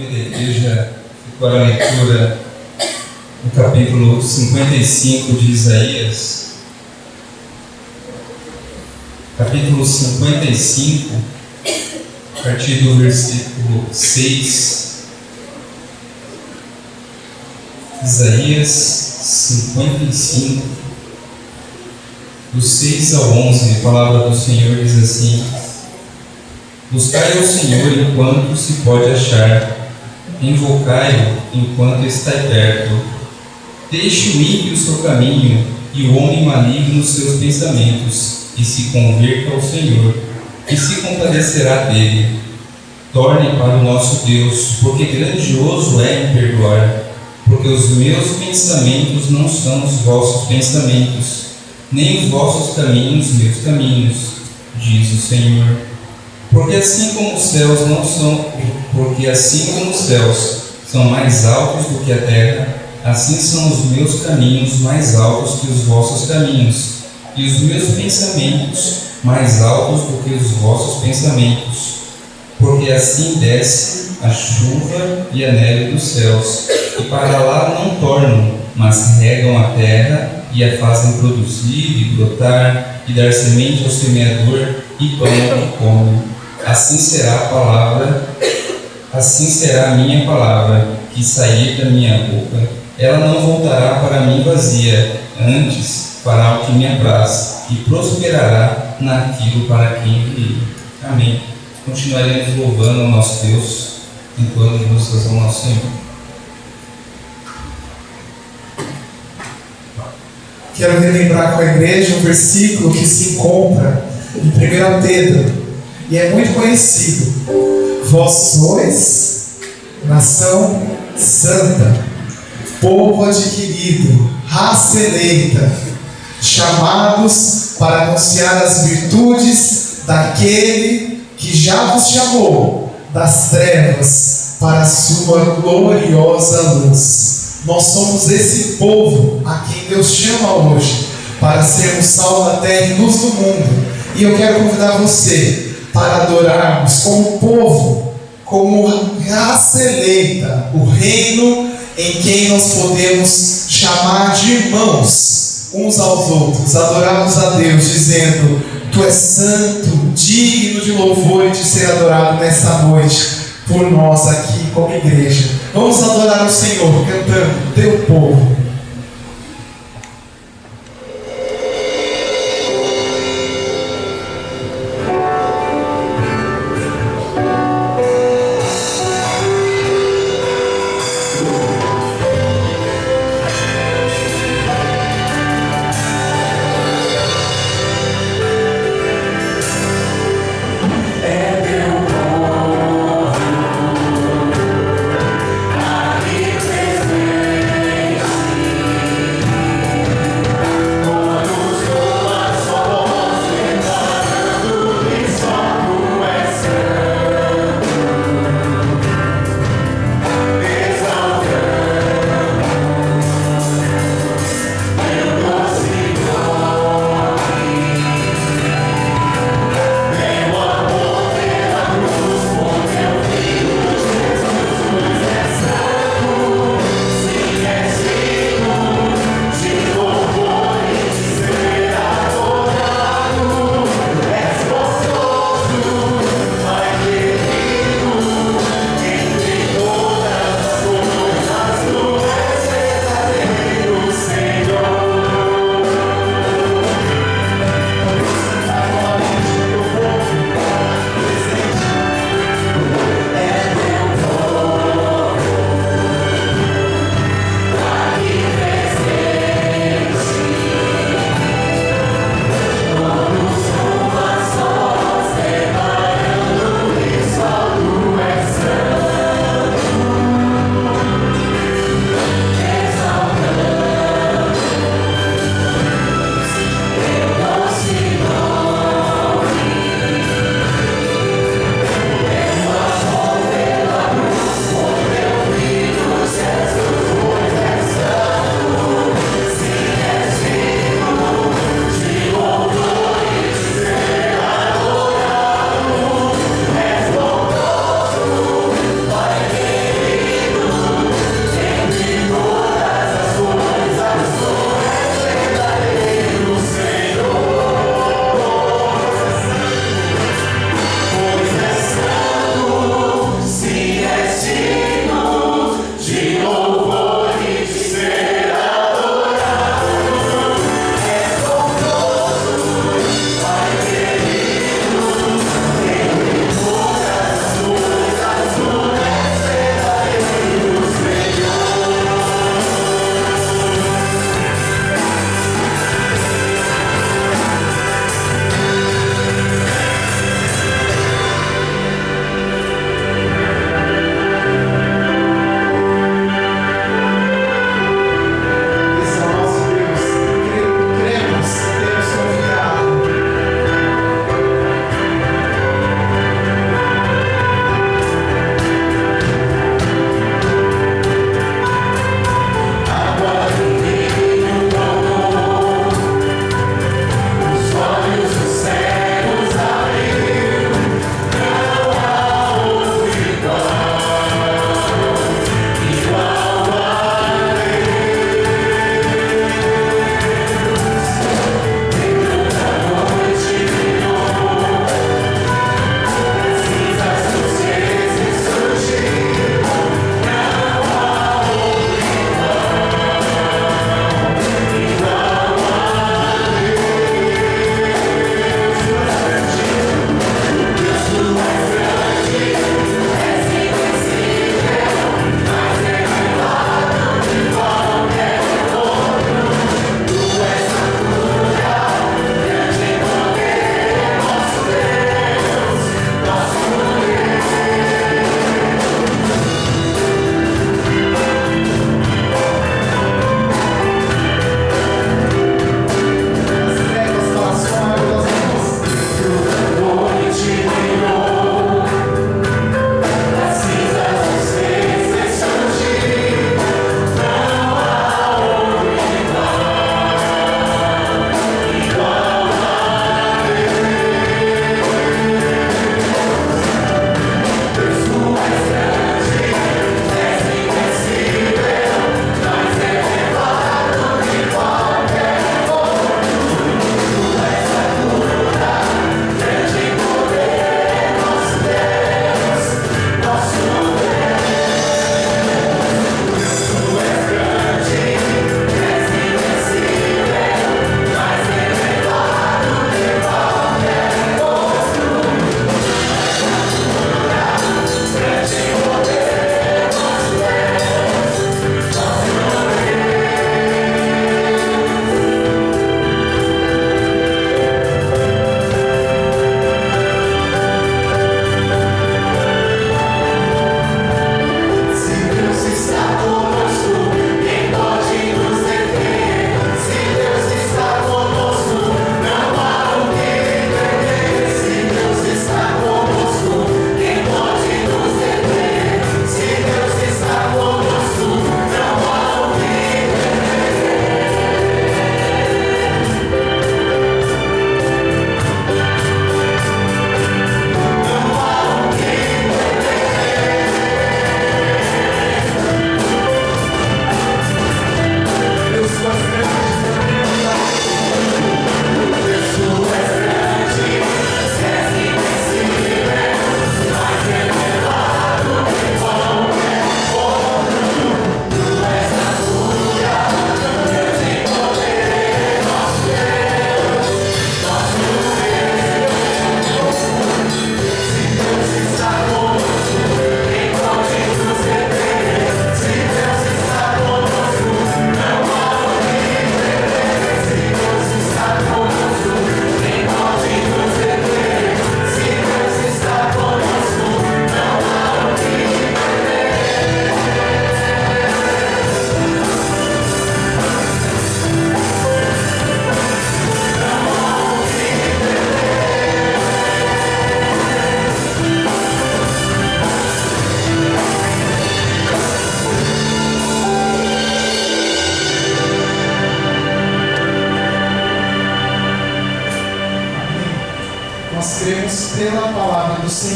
da igreja para a leitura do capítulo 55 de Isaías. Capítulo 55, a partir do versículo 6. Isaías 55, do 6 ao 11, a palavra do Senhor diz assim: Buscai ao Senhor enquanto se pode achar, invocai-o enquanto está perto. Deixe o ímpio o seu caminho e o homem maligno os seus pensamentos, e se converta ao Senhor, e se compadecerá dele. Torne para o nosso Deus, porque grandioso é em perdoar, porque os meus pensamentos não são os vossos pensamentos, nem os vossos caminhos meus caminhos, diz o Senhor. Porque assim como os céus são mais altos do que a terra, assim são os meus caminhos mais altos que os vossos caminhos, e os meus pensamentos mais altos do que os vossos pensamentos. Porque assim desce a chuva e a neve dos céus, e para lá não tornam, mas regam a terra e a fazem produzir e brotar, e dar semente ao semeador e pão ao que come. Assim será a minha palavra que sair da minha boca. Ela não voltará para mim vazia, antes fará o que me apraz, e prosperará naquilo para quem enviei. Amém. Continuaremos louvando ao nosso Deus, enquanto buscas ao nosso Senhor. Quero relembrar com a igreja um versículo que se encontra em 1 Pedro, e é muito conhecido. Vós sois nação santa, povo adquirido, raça eleita, chamados para anunciar as virtudes daquele que já vos chamou das trevas para a sua gloriosa luz. Nós somos esse povo a quem Deus chama hoje para sermos sal da terra e luz do mundo. E eu quero convidar você para adorarmos como povo, como raça eleita, o reino em quem nós podemos chamar de irmãos uns aos outros, adorarmos a Deus, dizendo: Tu és santo, digno de louvor e de ser adorado nesta noite por nós aqui como igreja. Vamos adorar o Senhor cantando Teu povo. Presente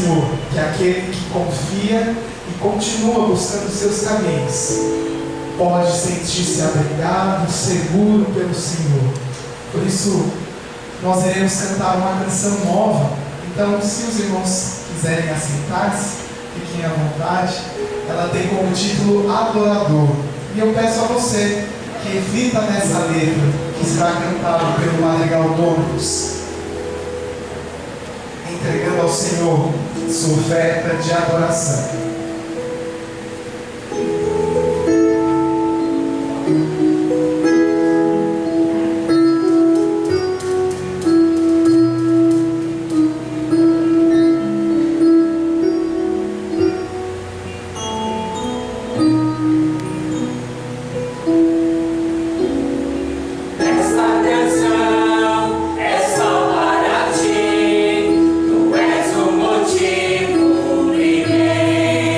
Senhor que aquele que confia e continua buscando seus caminhos pode sentir-se abrigado, seguro pelo Senhor. Por isso, nós iremos cantar uma canção nova. Então, se os irmãos quiserem assentar-se, fiquem à vontade. Ela tem como título Adorador. E eu peço a você que reflita nessa letra que será cantada pelo Madrigal Dominus, entregando ao Senhor sua oferta de adoração. Tu és o motivo, ninguém.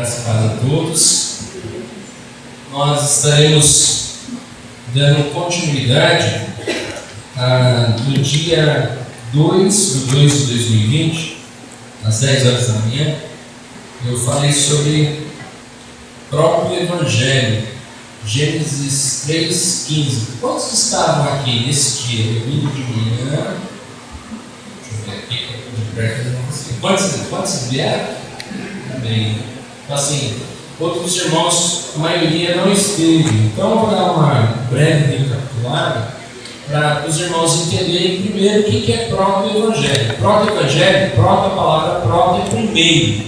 Graças a todos. Nós estaremos dando continuidade no dia 2/2/2020, às 10 horas da manhã. Eu falei sobre o próprio Evangelho, Gênesis 3:15. Quantos estavam aqui nesse dia, domingo de manhã? Deixa eu ver aqui, de perto. Quantos vieram? Bem, então, assim, outros irmãos, a maioria não esteve. Então, eu vou dar uma breve recapitulada para os irmãos entenderem primeiro o que é proto-evangelho. Proto-evangelho, proto, a palavra proto é primeiro.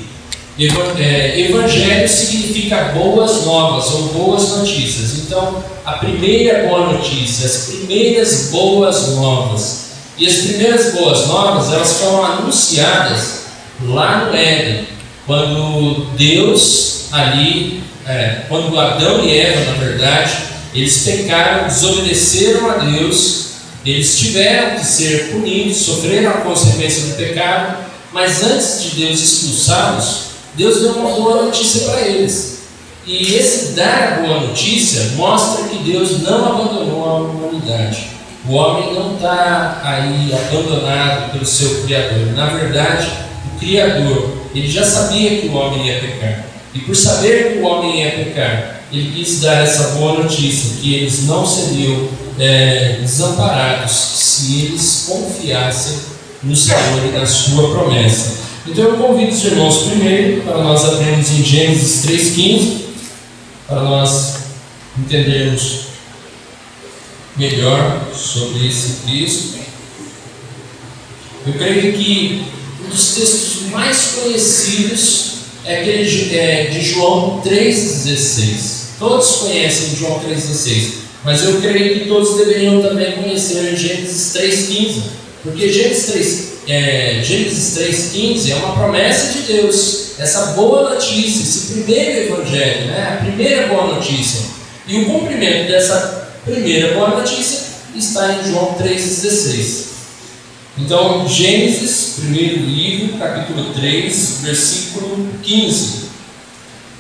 Evangelho significa boas novas ou boas notícias. Então, a primeira boa notícia, as primeiras boas novas. E as primeiras boas novas, elas foram anunciadas lá no Éden, quando Deus quando Adão e Eva, na verdade, eles pecaram, desobedeceram a Deus, eles tiveram que ser punidos, sofreram a consequência do pecado, mas antes de Deus expulsá-los, Deus deu uma boa notícia para eles. E esse dar a boa notícia mostra que Deus não abandonou a humanidade. O homem não está aí abandonado pelo seu Criador. Na verdade, o Criador, ele já sabia que o homem ia pecar. E por saber que o homem ia pecar, ele quis dar essa boa notícia, que eles não seriam desamparados se eles confiassem no Senhor e na sua promessa. Então eu convido os irmãos primeiro para nós abrirmos em Gênesis 3:15, para nós entendermos melhor sobre esse texto. Eu creio que um dos textos mais conhecidos é aquele de João 3,16. Todos conhecem João 3,16, mas eu creio que todos deveriam também conhecer Gênesis 3,15, porque Gênesis 3,15 é uma promessa de Deus, essa boa notícia, esse primeiro evangelho, a primeira boa notícia. E o cumprimento dessa primeira boa notícia está em João 3,16. Então, Gênesis, primeiro livro, capítulo 3, versículo 15.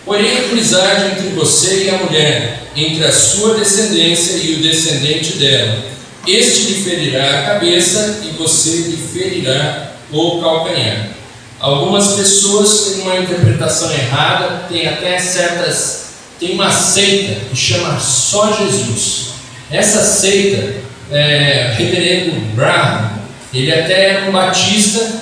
Porém, a inimizade entre você e a mulher, entre a sua descendência e o descendente dela. Este lhe ferirá a cabeça e você lhe ferirá o calcanhar. Algumas pessoas têm uma interpretação errada, tem uma seita que chama só Jesus. Essa seita, reverendo Branham, ele até era um batista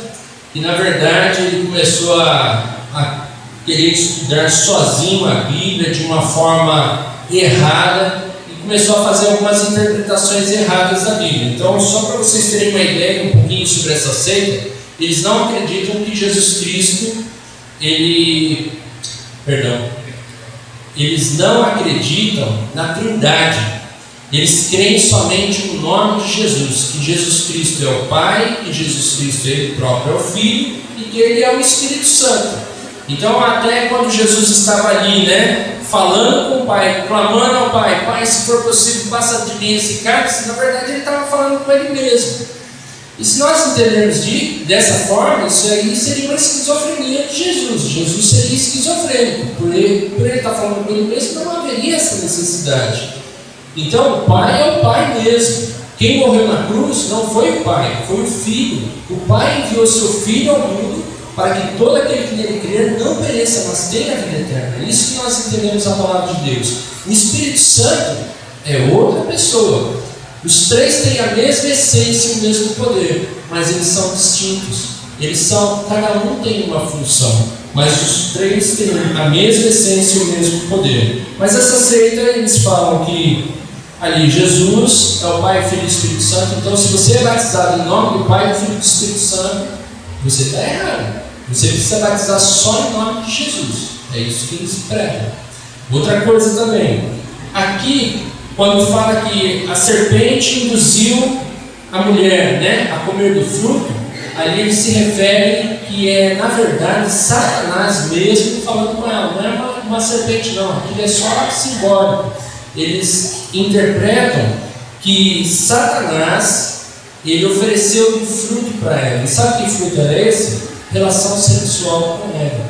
e na verdade ele começou a querer estudar sozinho a Bíblia de uma forma errada e começou a fazer algumas interpretações erradas da Bíblia. Então, só para vocês terem uma ideia um pouquinho sobre essa seita, eles não acreditam que Jesus Cristo, eles não acreditam na Trindade. Eles creem somente no nome de Jesus, que Jesus Cristo é o Pai, que Jesus Cristo ele próprio é o Filho e que Ele é o Espírito Santo. Então, até quando Jesus estava ali, falando com o Pai, clamando ao Pai, Pai, se for possível, passa de mim esse cálice, na verdade ele estava falando com Ele mesmo. E se nós entendermos dessa forma, isso aí seria uma esquizofrenia de Jesus. Jesus seria esquizofrênico, por ele estar falando com Ele mesmo, não haveria essa necessidade. Então, o Pai é o Pai mesmo. Quem morreu na cruz não foi o Pai, foi o Filho. O Pai enviou seu Filho ao mundo para que todo aquele que nele crer não pereça, mas tenha a vida eterna. É isso que nós entendemos a palavra de Deus. O Espírito Santo é outra pessoa. Os três têm a mesma essência e o mesmo poder, mas eles são distintos. Cada um tem uma função, mas os três têm a mesma essência e o mesmo poder. Mas essa seita, eles falam que ali Jesus é o Pai, Filho e Espírito Santo. Então, se você é batizado em nome do Pai, do Filho e do Espírito Santo, você está errado. Você precisa batizar só em nome de Jesus. É isso que eles pregam. Outra coisa também, aqui, quando fala que a serpente induziu a mulher, a comer do fruto, ali ele se refere que é, na verdade, Satanás mesmo falando com ela. Não é uma serpente, não. Aquilo é só simbólico. Eles interpretam que Satanás, ele ofereceu um fruto para ela. E sabe que fruto era esse? Relação sexual com Eva.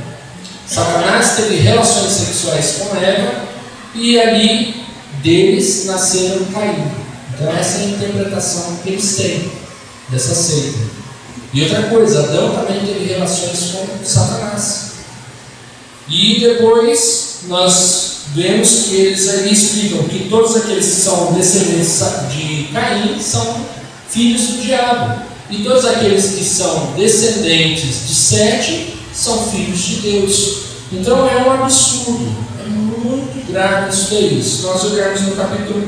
Satanás teve relações sexuais com Eva e ali deles nasceram Caim. Então essa é a interpretação que eles têm dessa seita. E outra coisa, Adão também teve relações com Satanás. E depois nós vemos que eles ali explicam que todos aqueles que são descendentes de Caim são filhos do diabo. E todos aqueles que são descendentes de Sete são filhos de Deus. Então é um absurdo, é muito grave isso daí. Se nós olharmos no capítulo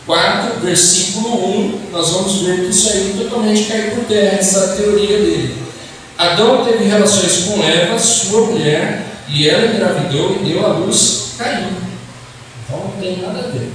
4, versículo 1, nós vamos ver que isso aí totalmente cai por terra, essa teoria dele. Adão teve relações com Eva, sua mulher, e ela engravidou e deu à luz Caim. Então não tem nada a ver.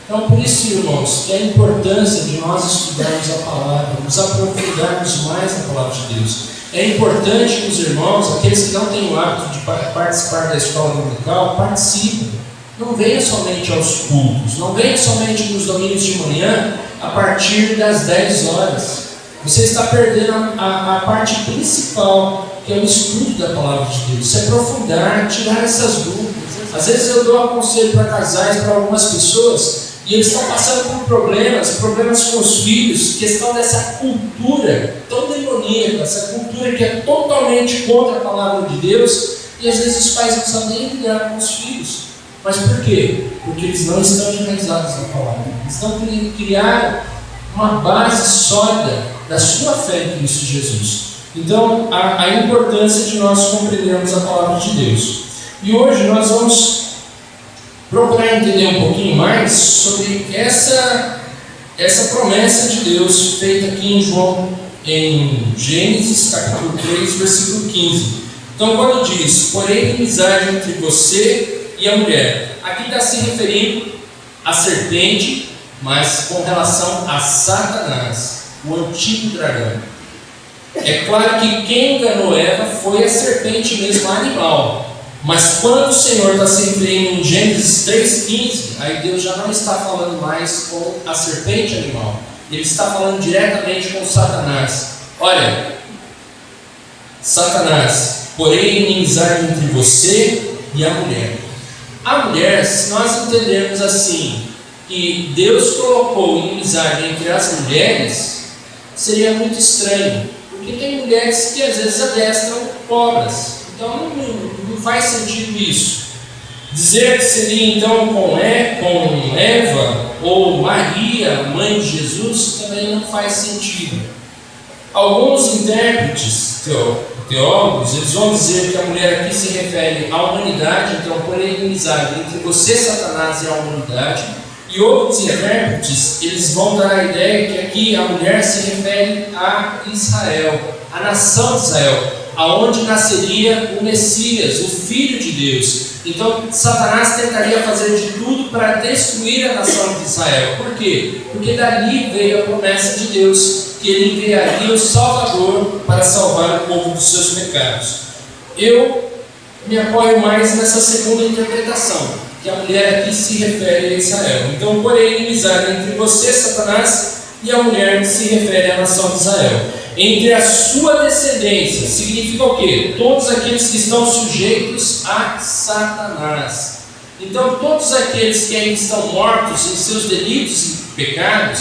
Então por isso, irmãos, que a importância de nós estudarmos a palavra, nos aprofundarmos mais na palavra de Deus. É importante que os irmãos, aqueles que não têm o hábito de participar da escola dominical, participem. Não venha somente aos cultos, não venha somente nos domingos de manhã, a partir das 10 horas. Você está perdendo a parte principal, que é o estudo da palavra de Deus. Se aprofundar, tirar essas dúvidas. Às vezes eu dou aconselho para casais, para algumas pessoas, e eles estão passando por problemas com os filhos, questão dessa cultura tão demoníaca, essa cultura que é totalmente contra a palavra de Deus, e às vezes os pais não sabem nem lidar com os filhos. Mas por quê? Porque eles não estão enraizados na palavra. Eles não criaram uma base sólida da sua fé em Cristo Jesus. Então, a importância de nós compreendermos a palavra de Deus. E hoje nós vamos procurar entender um pouquinho mais sobre essa promessa de Deus feita aqui em Gênesis capítulo 3, versículo 15. Então, quando diz, porém, inimizade entre você e a mulher, aqui está se referindo à serpente, mas com relação a Satanás, o antigo dragão. É claro que quem enganou Eva foi a serpente mesmo, a animal. Mas quando o Senhor está se referindo em Gênesis 3,15, aí Deus já não está falando mais com a serpente animal. Ele está falando diretamente com Satanás. Olha, Satanás, porém inimizade entre você e a mulher. A mulher, se nós entendermos assim, que Deus colocou inimizade entre as mulheres, seria muito estranho. Porque tem mulheres que às vezes adestram cobras. Então não faz sentido isso. Dizer que seria então com Eva ou Maria, mãe de Jesus, também não faz sentido. Alguns intérpretes, teólogos, eles vão dizer que a mulher aqui se refere à humanidade, então por inimizade entre você, Satanás, e a humanidade. E outros intérpretes, eles vão dar a ideia que aqui a mulher se refere a Israel, a nação de Israel, aonde nasceria o Messias, o Filho de Deus. Então Satanás tentaria fazer de tudo para destruir a nação de Israel. Por quê? Porque dali veio a promessa de Deus, que ele enviaria o Salvador para salvar o povo dos seus pecados. Eu me apoio mais nessa segunda interpretação, que a mulher aqui se refere a Israel. Então, porém, inimizade entre você, Satanás, e a mulher que se refere à nação de Israel. Entre a sua descendência, significa o quê? Todos aqueles que estão sujeitos a Satanás. Então, todos aqueles que ainda estão mortos em seus delitos e pecados,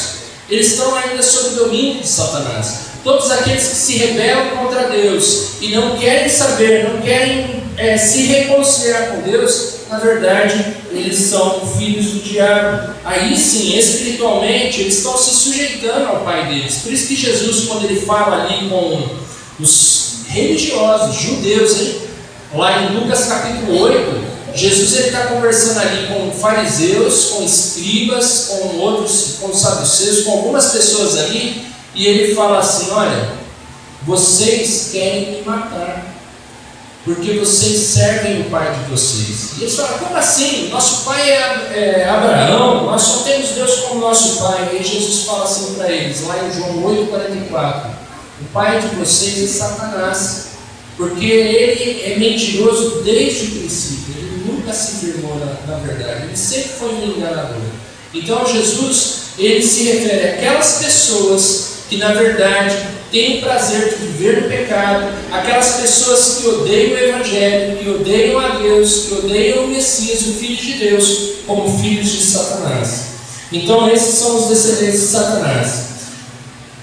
eles estão ainda sob o domínio de Satanás. Todos aqueles que se rebelam contra Deus e não querem saber, não querem se reconciliar com Deus, na verdade, eles são filhos do diabo. Aí sim, espiritualmente, eles estão se sujeitando ao pai deles. Por isso que Jesus, quando ele fala ali com os religiosos, judeus, lá em Lucas capítulo 8, Jesus está conversando ali com fariseus, com escribas, com outros, com saduceus, com algumas pessoas ali, e ele fala assim, olha, vocês querem me matar, porque vocês servem o pai de vocês. E eles falam, como assim? Nosso pai é Abraão, nós só temos Deus como nosso pai. E aí Jesus fala assim para eles, lá em João 8,44, o pai de vocês é Satanás, porque ele é mentiroso desde o princípio, ele nunca se firmou na verdade, ele sempre foi um enganador. Então Jesus, ele se refere àquelas pessoas que na verdade têm prazer de viver no pecado, aquelas pessoas que odeiam o Evangelho, que odeiam a Deus, que odeiam o Messias, o Filho de Deus, como filhos de Satanás. Então esses são os descendentes de Satanás.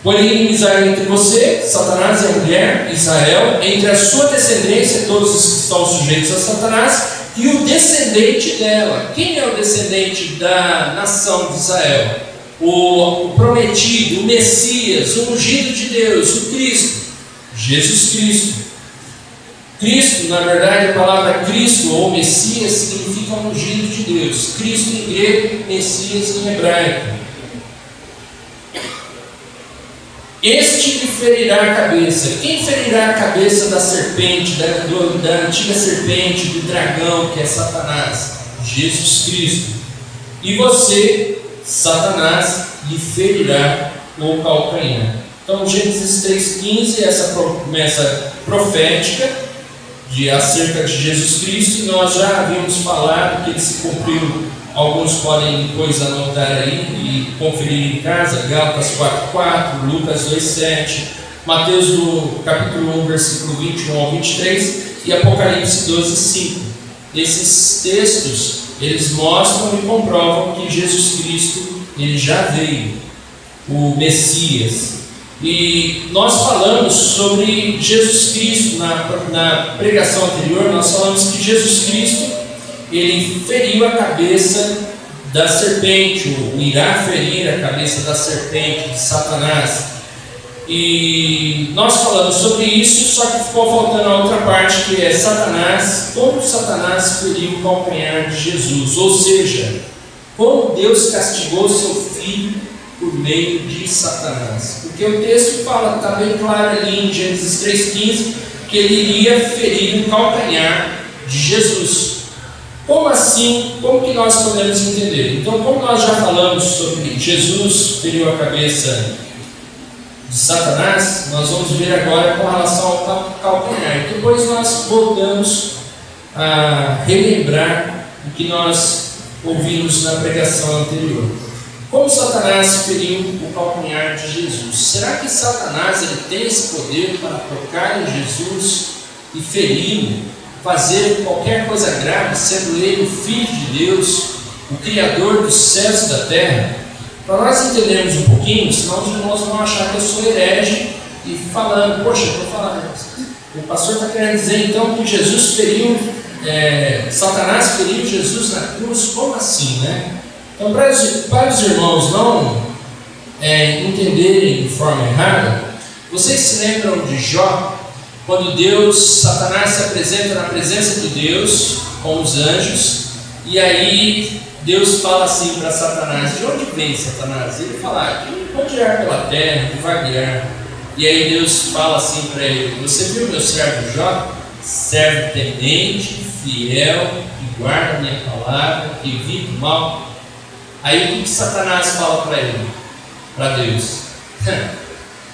Porém, inimizade entre você, Satanás e a mulher, Israel, entre a sua descendência, todos os que estão sujeitos a Satanás, e o descendente dela. Quem é o descendente da nação de Israel? O prometido, o Messias, o ungido de Deus, o Cristo, Jesus Cristo. Cristo, na verdade, a palavra Cristo ou Messias significa ungido de Deus. Cristo em grego, Messias em hebraico. Este lhe ferirá a cabeça. Quem ferirá a cabeça da serpente, da antiga serpente, do dragão, que é Satanás? Jesus Cristo. E você, Satanás, lhe ferirá o calcanhar. Então, Gênesis 3,15, essa promessa profética acerca de Jesus Cristo, e nós já havíamos falado que ele se cumpriu. Alguns podem depois anotar aí e conferir em casa, Gálatas 4,4, Lucas 2,7, Mateus do capítulo 1, versículo 21 ao 23 e Apocalipse 12,5. Esses textos, eles mostram e comprovam que Jesus Cristo, ele já veio, o Messias. E nós falamos sobre Jesus Cristo, na pregação anterior, nós falamos que Jesus Cristo, ele feriu a cabeça da serpente, ou irá ferir a cabeça da serpente, de Satanás. E nós falamos sobre isso, só que ficou faltando a outra parte, que é Satanás, como Satanás feriu o calcanhar de Jesus, ou seja, como Deus castigou seu filho por meio de Satanás. Porque o texto fala, está bem claro ali em Gênesis 3,15, que ele iria ferir o calcanhar de Jesus. Como assim? Como que nós podemos entender? Então, como nós já falamos sobre Jesus feriu a cabeça de Satanás, nós vamos ver agora com relação ao calcanhar. Depois nós voltamos a relembrar o que nós ouvimos na pregação anterior. Como Satanás feriu o calcanhar de Jesus? Será que Satanás ele tem esse poder para tocar em Jesus e feri-lo? Fazer qualquer coisa grave, sendo ele o Filho de Deus, o Criador dos céus e da terra? Para nós entendermos um pouquinho, senão os irmãos vão achar que eu sou herege e falando, poxa, eu estou falando, o pastor está querendo dizer então que Jesus feriu, Satanás feriu Jesus na cruz, como assim, né? Então, para os irmãos não entenderem de forma errada, vocês se lembram de Jó? Quando Satanás se apresenta na presença de Deus com os anjos, e aí Deus fala assim para Satanás: de onde vem Satanás? Ele fala: que pode ir pela terra, que vai guiar. E aí Deus fala assim para ele: você viu meu servo Jó? Servo temente, fiel, que guarda a minha palavra, que evita o mal. Aí o que Satanás fala para ele? Para Deus: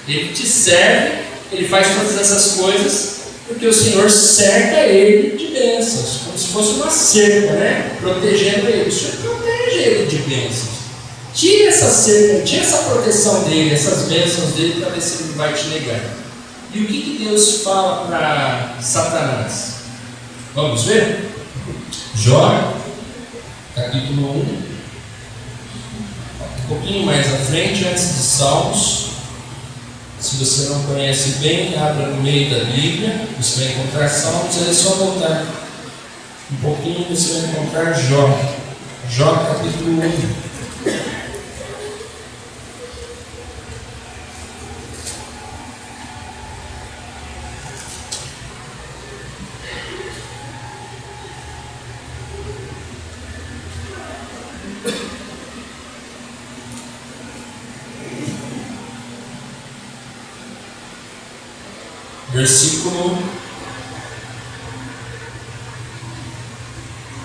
ele te serve. Ele faz todas essas coisas porque o Senhor cerca ele de bênçãos, como se fosse uma cerca, né? Protegendo ele. O Senhor protege ele de bênçãos. Tira essa cerca, tira essa proteção dele, essas bênçãos dele, para ver se ele vai te negar. E o que Deus fala para Satanás? Vamos ver? Jó, capítulo 1, um pouquinho mais à frente, antes de Salmos. Se você não conhece bem, abra no meio da Bíblia, você vai encontrar Salmos, é só voltar um pouquinho e você vai encontrar Jó. Jó capítulo 1. Versículo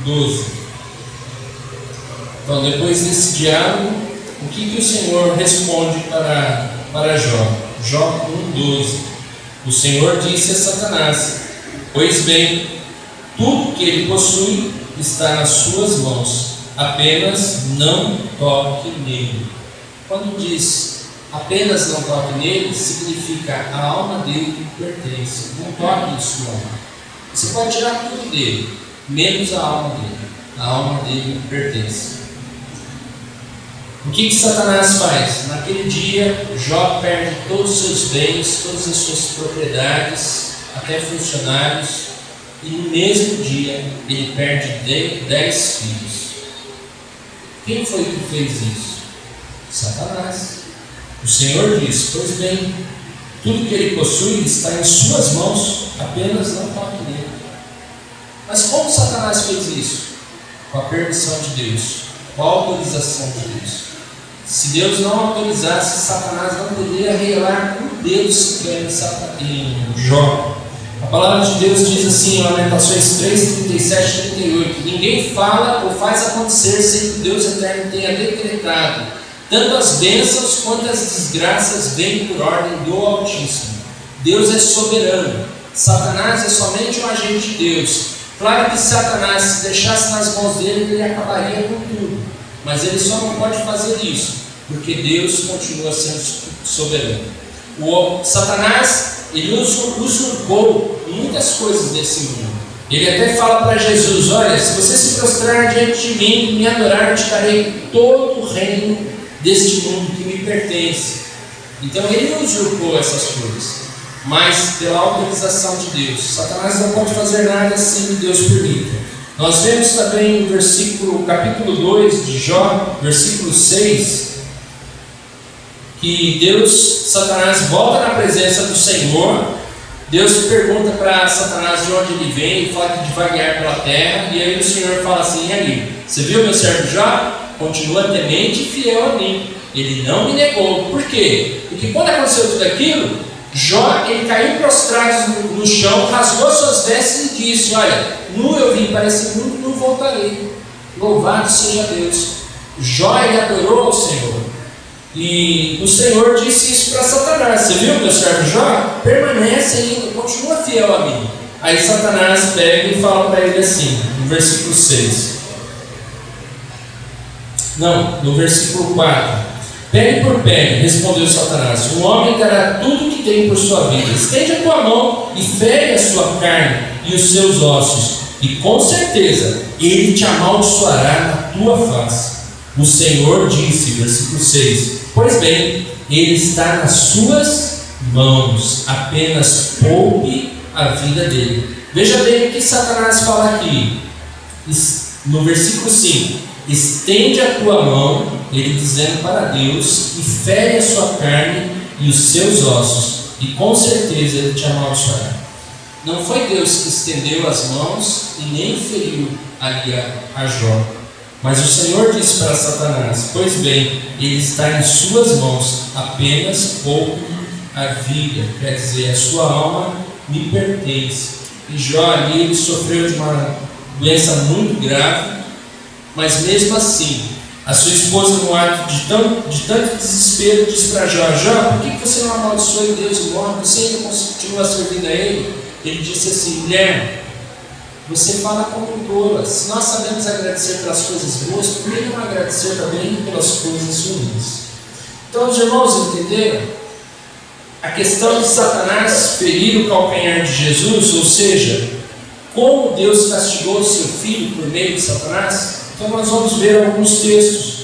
12. Então, depois desse diálogo, o que o Senhor responde para Jó? Jó 1,12. O Senhor disse a Satanás: pois bem, tudo que ele possui está nas suas mãos, apenas não toque nele. Quando diz apenas não toque nele, significa a alma dele lhe pertence. Não toque em sua alma. Você pode tirar tudo dele, menos a alma dele. A alma dele lhe pertence. O que Satanás faz? Naquele dia, Jó perde todos os seus bens, todas as suas propriedades, até funcionários, e no mesmo dia ele perde 10 filhos. Quem foi que fez isso? Satanás. O Senhor diz: pois bem, tudo que ele possui está em suas mãos, apenas não toque nele. Mas como Satanás fez isso? Com a permissão de Deus, com a autorização de Deus. Se Deus não autorizasse, Satanás não poderia relar um dedo sequer em Jó. A palavra de Deus diz assim em Lamentações 3, 37 e 38: ninguém fala ou faz acontecer sem que Deus eterno tenha decretado. Tanto as bênçãos quanto as desgraças vêm por ordem do Altíssimo. Deus é soberano. Satanás é somente um agente de Deus. Claro que se Satanás se deixasse nas mãos dele, ele acabaria com tudo. Mas ele só não pode fazer isso, porque Deus continua sendo soberano. O Satanás, ele usurpou muitas coisas desse mundo. Ele até fala para Jesus: olha, se você se prostrar diante de mim e me adorar, eu te darei todo o reino deste mundo que me pertence. Então ele não usurpou essas coisas, mas pela autorização de Deus. Satanás não pode fazer nada sem que Deus permita. Nós vemos também no capítulo 2 de Jó, versículo 6, que Satanás volta na presença do Senhor. Deus pergunta para Satanás de onde ele vem, ele fala que vai guiar pela terra, e aí o Senhor fala assim: e aí, você viu meu servo Jó? Continua temente e fiel a mim, ele não me negou. Por quê? Porque quando aconteceu tudo aquilo, Jó, ele caiu prostrado no chão, rasgou suas vestes e disse: olha, nu eu vim para esse mundo, não voltarei. Louvado seja Deus. Jó, ele adorou ao Senhor. E o Senhor disse isso para Satanás: você viu meu servo Jó? Permanece ainda, continua fiel a mim. Aí Satanás pega e fala para ele assim, no versículo 6. Não, no versículo 4. Pele por pele, respondeu Satanás, um homem dará tudo o que tem por sua vida. Estende a tua mão e fere a sua carne e os seus ossos, e com certeza ele te amaldiçoará na tua face. O Senhor disse, versículo 6, pois bem, ele está nas suas mãos, apenas poupe a vida dele. Veja bem o que Satanás fala aqui, no versículo 5. Estende a tua mão, ele dizendo para Deus, e fere a sua carne e os seus ossos, e com certeza ele te amaldiçoará. Não foi Deus que estendeu as mãos e nem feriu ali a Jó, mas o Senhor disse para Satanás: pois bem, ele está em suas mãos, apenas poupe a vida, quer dizer, a sua alma me pertence. E Jó ali, ele sofreu de uma doença muito grave, mas mesmo assim, a sua esposa, no ato de tanto desespero, disse para Jó: Jó, por que você não amaldiçoa Deus e morre? Você ainda continua servindo a Ele? Ele disse assim: mulher, você fala como tola. Se nós sabemos agradecer pelas coisas boas, por que não agradecer também pelas coisas ruins? Então, os irmãos entenderam? A questão de Satanás ferir o calcanhar de Jesus, ou seja, como Deus castigou o seu filho por meio de Satanás. Então nós vamos ver alguns textos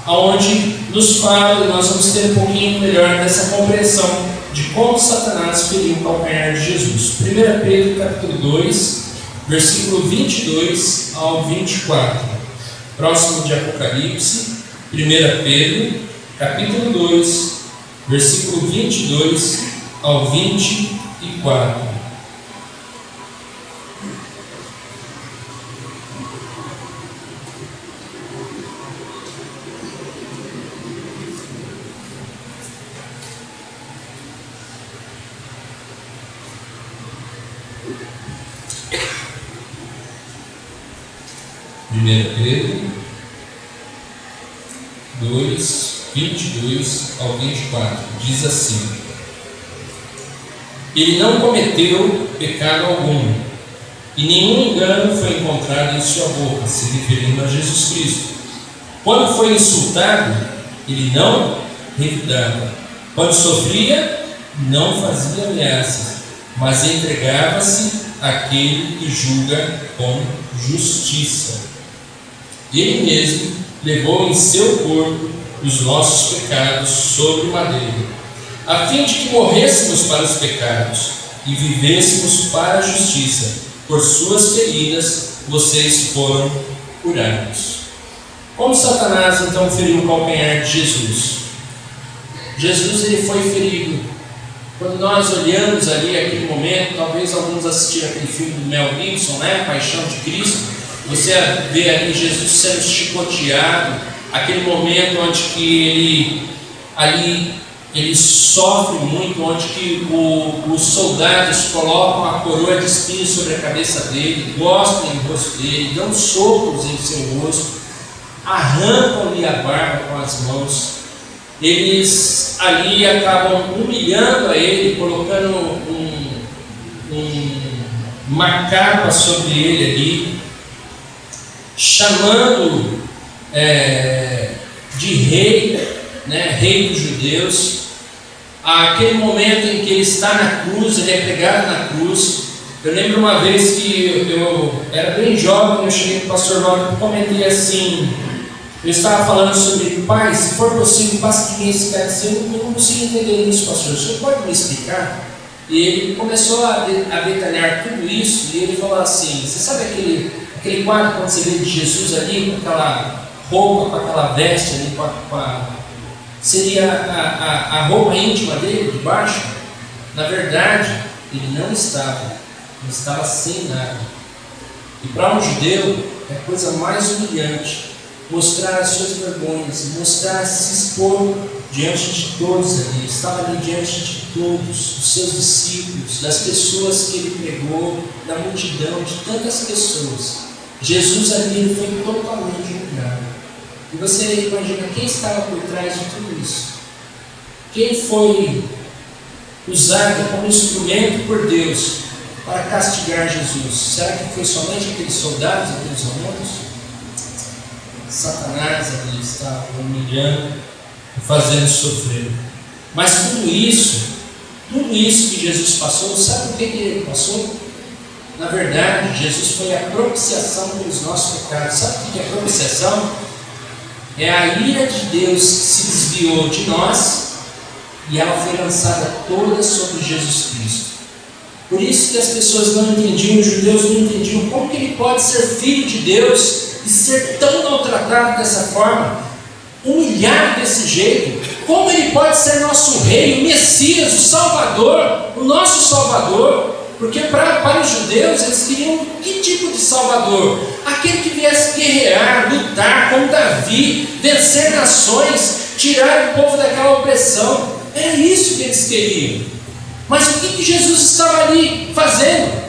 onde nos fala, e nós vamos ter um pouquinho melhor dessa compreensão de como Satanás feriu o calcanhar de Jesus. 1 Pedro capítulo 2, versículo 22 ao 24. Próximo de Apocalipse, 1 Pedro capítulo 2, versículo 22 ao 24. Pedro 2, 22 ao 24, diz assim: ele não cometeu pecado algum, e nenhum engano foi encontrado em sua boca, se referindo a Jesus Cristo. Quando foi insultado, ele não revidava, Quando sofria, não fazia ameaças, mas entregava-se àquele que julga com justiça. Ele mesmo levou em seu corpo os nossos pecados sobre o madeiro, a fim de que morrêssemos para os pecados e vivêssemos para a justiça. Por suas feridas vocês foram curados. Como Satanás então feriu o calcanhar de Jesus? Jesus ele foi ferido. Quando nós olhamos ali aquele momento, talvez alguns assistiram aquele filme do Mel Gibson, né? Paixão de Cristo. Você vê ali Jesus sendo chicoteado, aquele momento onde que ele sofre muito, onde que os soldados colocam a coroa de espinhos sobre a cabeça dele, gospem no rosto dele, dão socos em seu rosto, arrancam-lhe a barba com as mãos. Eles ali acabam humilhando a ele, colocando uma capa sobre ele ali, chamando de rei, né, rei dos judeus. Aquele momento em que ele está na cruz, ele é pregado na cruz. Eu lembro uma vez que eu era bem jovem, eu cheguei para o pastor Lopes e comentei assim, eu estava falando sobre, pai, se for possível, passe de mim esse cara assim, eu não consigo entender isso, pastor, o senhor pode me explicar? E ele começou a detalhar tudo isso, e ele falou assim, você sabe aquele quadro quando você vê de Jesus ali, com aquela roupa, com aquela veste ali, seria a roupa íntima dele, de baixo? Na verdade, ele não estava sem nada. E para um judeu, é a coisa mais humilhante mostrar as suas vergonhas, mostrar, se expor diante de todos ali. Estava ali diante de todos, os seus discípulos, das pessoas que ele pregou, da multidão, de tantas pessoas. Jesus ali foi totalmente humilhado. E você imagina quem estava por trás de tudo isso? Quem foi usado como instrumento por Deus para castigar Jesus? Será que foi somente aqueles soldados, aqueles romanos? Satanás ali estava humilhando e fazendo sofrer. Mas tudo isso que Jesus passou, sabe o que ele passou? Na verdade, Jesus foi a propiciação pelos nossos pecados. Sabe o que é propiciação? É a ira de Deus que se desviou de nós e ela foi lançada toda sobre Jesus Cristo. Por isso que as pessoas não entendiam, os judeus não entendiam como que ele pode ser filho de Deus e ser tão maltratado dessa forma, humilhado desse jeito. Como ele pode ser nosso rei, o Messias, o Salvador, o nosso Salvador? Porque para os judeus eles queriam que tipo de Salvador? Aquele que viesse guerrear, lutar como Davi, vencer nações, tirar o povo daquela opressão. Era isso que eles queriam. Mas o que Jesus estava ali fazendo?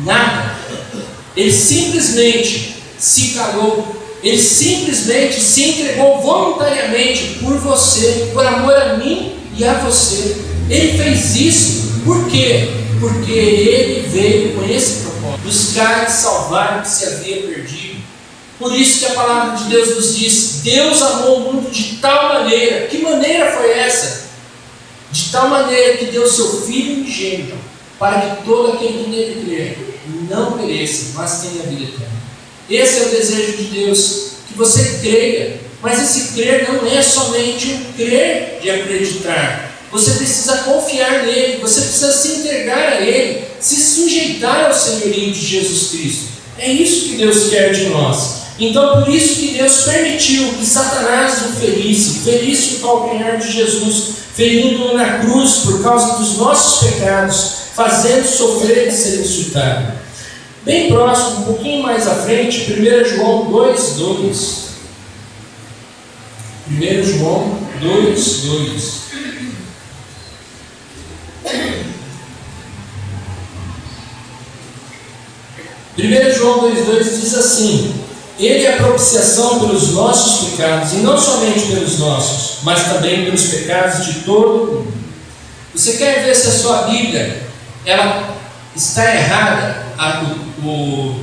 Nada. Ele simplesmente se calou. Ele simplesmente se entregou voluntariamente por você, por amor a mim e a você. Ele fez isso por quê? Porque ele veio com esse propósito, buscar e salvar o que se havia perdido. Por isso que a palavra de Deus nos diz: Deus amou o mundo de tal maneira. Que maneira foi essa? De tal maneira que deu seu Filho unigênito, para que todo aquele que nele crer não pereça, mas tenha vida eterna. Esse é o desejo de Deus, que você creia. Mas esse crer não é somente um crer de acreditar. Você precisa confiar nele, você precisa se entregar a ele, se sujeitar ao senhorio de Jesus Cristo. É isso que Deus quer de nós. Então, por isso que Deus permitiu que Satanás o ferisse o calcanhar de Jesus, ferindo-o na cruz por causa dos nossos pecados, fazendo sofrer e ser insultado. Bem próximo, um pouquinho mais à frente, 1 João 2:2. 1 João 2:2. João 2:2 diz assim: Ele é a propiciação pelos nossos pecados, e não somente pelos nossos, mas também pelos pecados de todo o mundo. Você quer ver se a sua Bíblia ela está errada? O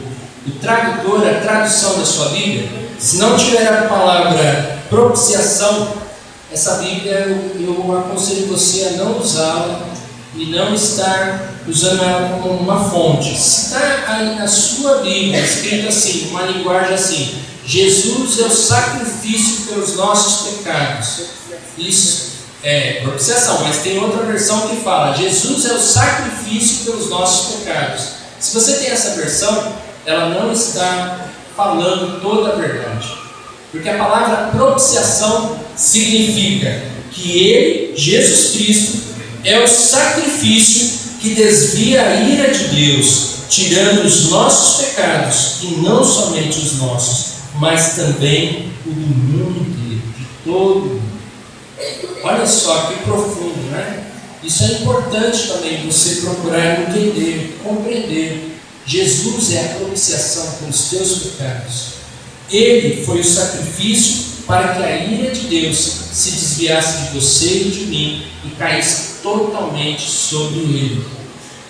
tradutor, a tradução da sua Bíblia, se não tiver a palavra propiciação, essa Bíblia eu aconselho você a não usá-la e não estar usando ela como uma fonte. Se está aí na sua Bíblia escrito assim, uma linguagem assim: Jesus é o sacrifício pelos nossos pecados. Isso é propiciação, mas tem outra versão que fala: Jesus é o sacrifício pelos nossos pecados. Se você tem essa versão, ela não está falando toda a verdade, porque a palavra propiciação significa que Ele, Jesus Cristo, é o sacrifício que desvia a ira de Deus, tirando os nossos pecados, e não somente os nossos, mas também o do mundo inteiro, de todo mundo. Olha só que profundo, né? Isso é importante também você procurar entender, compreender. Jesus é a propiciação pelos teus pecados. Ele foi o sacrifício para que a ira de Deus se desviasse de você e de mim e caísse totalmente sobre ele.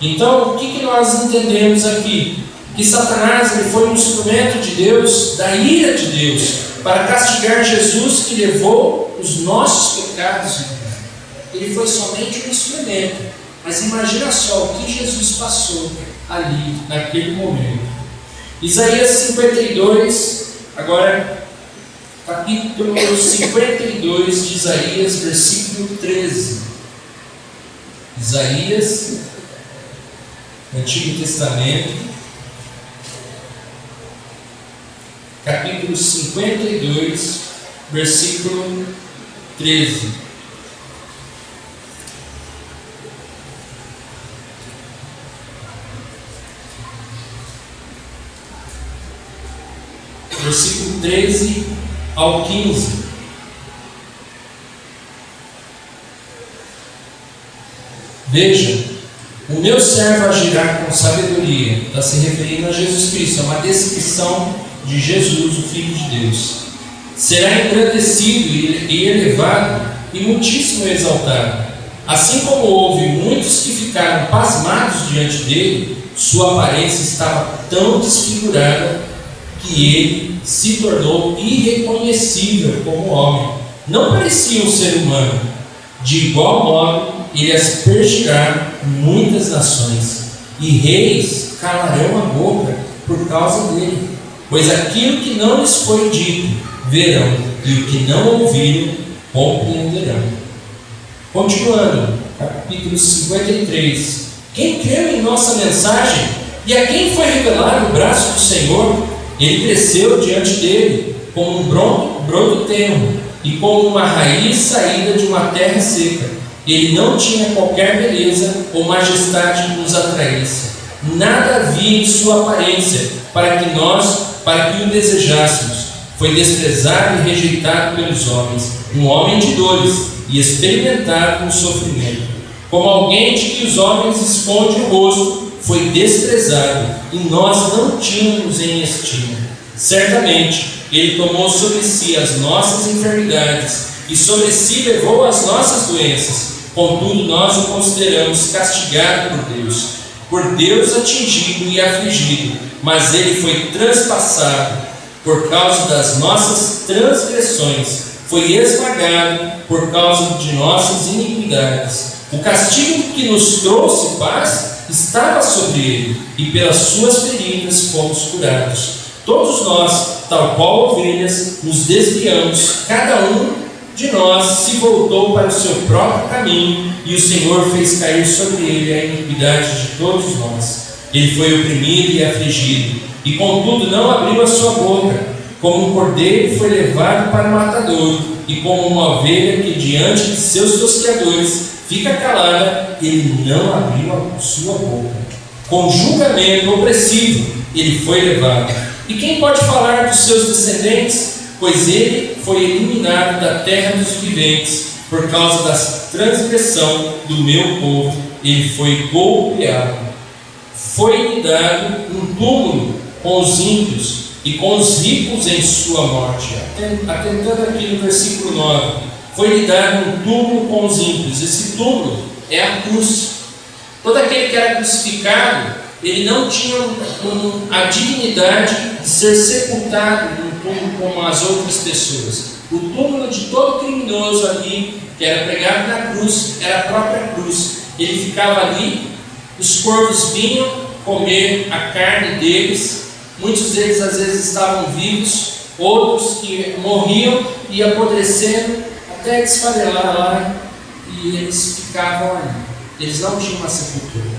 Então, o que nós entendemos aqui? Que Satanás ele foi um instrumento de Deus, da ira de Deus, para castigar Jesus, que levou os nossos pecados. Ele foi somente um instrumento, mas imagina só o que Jesus passou ali, naquele momento. Isaías 52, agora capítulo 52 de Isaías, versículo 13. Isaías, Antigo Testamento, capítulo 52, versículo 13. Versículo 13 ao 15. Veja, o meu servo agirá com sabedoria. Está se referindo a Jesus Cristo, é uma descrição de Jesus, o Filho de Deus. Será engrandecido e elevado e muitíssimo exaltado. Assim como houve muitos que ficaram pasmados diante dele, sua aparência estava tão desfigurada que ele se tornou irreconhecível como homem. Não parecia um ser humano. De igual modo, ele aspergirá muitas nações, e reis calarão a boca por causa dele. Pois aquilo que não lhes foi dito, verão, e o que não ouviram, compreenderão. Continuando, capítulo 53. Quem creu em nossa mensagem, e a quem foi revelado o braço do Senhor? Ele cresceu diante dele como um broto tenro e como uma raiz saída de uma terra seca. Ele não tinha qualquer beleza ou majestade que nos atraísse. Nada havia em sua aparência para que o desejássemos. Foi desprezado e rejeitado pelos homens, um homem de dores e experimentado no sofrimento. Como alguém de que os homens escondem o rosto, foi desprezado, e nós não tínhamos em estima. Certamente, ele tomou sobre si as nossas enfermidades, e sobre si levou as nossas doenças. Contudo, nós o consideramos castigado por Deus atingido e afligido, mas ele foi transpassado por causa das nossas transgressões, foi esmagado por causa de nossas iniquidades. O castigo que nos trouxe paz estava sobre ele, e pelas suas feridas fomos curados. Todos nós, tal qual ovelhas, nos desviamos, cada um de nós se voltou para o seu próprio caminho, e o Senhor fez cair sobre ele a iniquidade de todos nós. Ele foi oprimido e afligido, e contudo não abriu a sua boca. Como um cordeiro foi levado para o matadouro, e como uma ovelha que diante de seus tosqueadores fica calada, ele não abriu a sua boca. Com julgamento opressivo ele foi levado. E quem pode falar dos seus descendentes? Pois ele foi eliminado da terra dos viventes, por causa da transgressão do meu povo, ele foi golpeado. Foi-lhe dado um túmulo com os ímpios e com os ricos em sua morte. Atentando aqui no versículo 9, foi-lhe dado um túmulo com os ímpios. Esse túmulo é a cruz. Todo aquele que era crucificado, ele não tinha a dignidade de ser sepultado num túmulo como as outras pessoas. O túmulo de todo criminoso ali, que era pregado na cruz, era a própria cruz. Ele ficava ali, os corvos vinham comer a carne deles. Muitos deles às vezes estavam vivos, outros que morriam e apodrecendo até desfarelar lá, e eles ficavam ali. Eles não tinham uma sepultura.